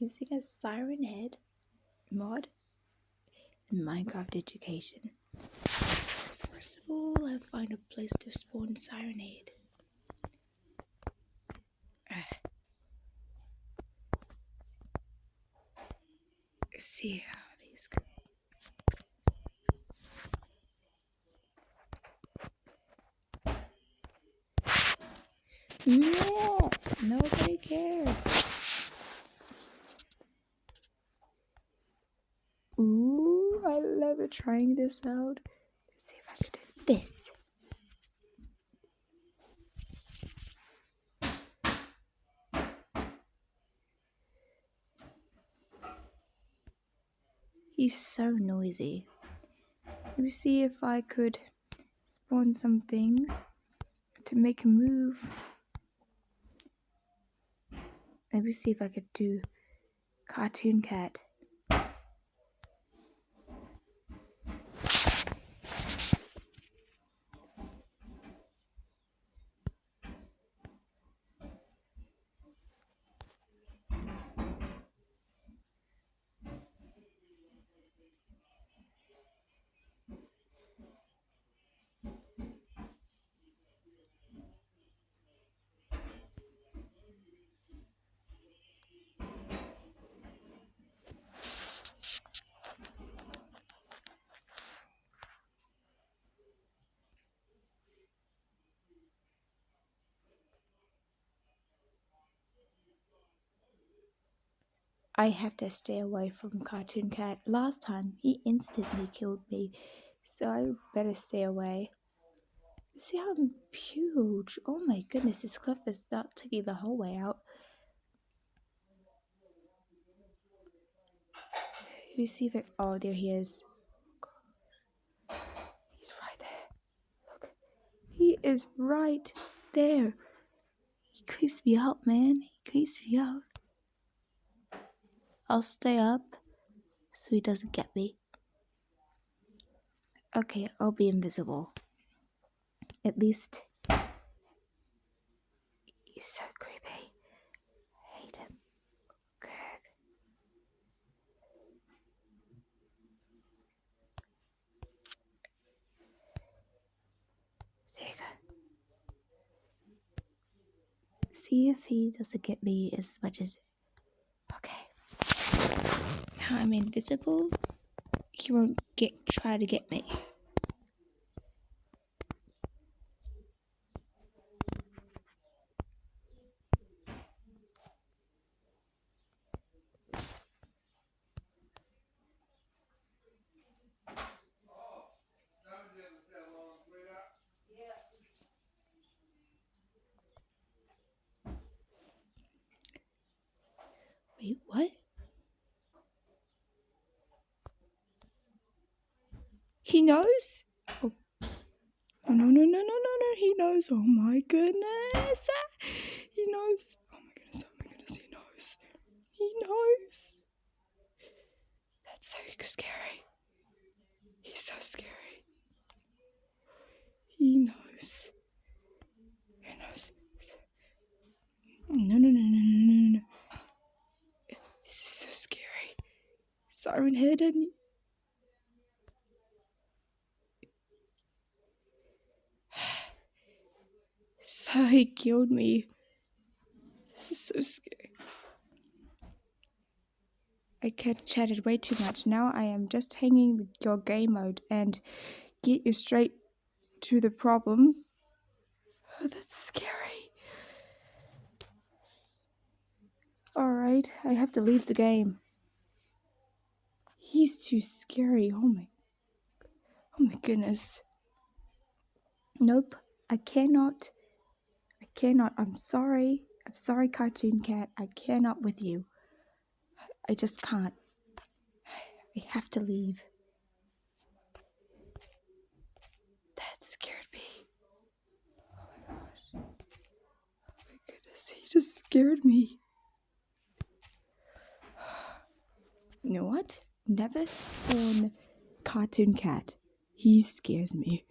using a Siren Head mod in Minecraft Education. First of all, I'll find a place to spawn Siren Head. See how these go. No, nobody cares. Ooh, I love it trying this out. Let's see if I can do this. He's so noisy. Let me see if I could spawn some things to make a move. Let me see if I could do Cartoon Cat. I have to stay away from Cartoon Cat. Last time, he instantly killed me, so I better stay away. See how I'm huge? Oh my goodness, this cliff is not taking the whole way out. You see if it... Oh, there he is. He's right there. Look. He is right there. He creeps me out, man. He creeps me out. I'll stay up so he doesn't get me. Okay, I'll be invisible. At least... He's so creepy. I hate him. Okay. There you go. See if he doesn't get me as much as... Okay. Now I'm invisible. He won't try to get me. Wait, what? He knows? Oh, no, he knows. Oh my goodness. He knows. Oh my goodness, he knows. He knows. That's so scary. He's so scary. He knows. He knows. No. This is so scary. Siren Head and... So he killed me. This is so scary. I chatted way too much. Now I am just hanging with your game mode and get you straight to the problem. Oh, that's scary. Alright, I have to leave the game. He's too scary. Oh my goodness. Nope, I cannot. I'm sorry. I'm sorry, Cartoon Cat. I cannot with you. I just can't. I have to leave. That scared me. Oh my gosh. Oh my goodness, he just scared me. You know what? Never spawn Cartoon Cat. He scares me.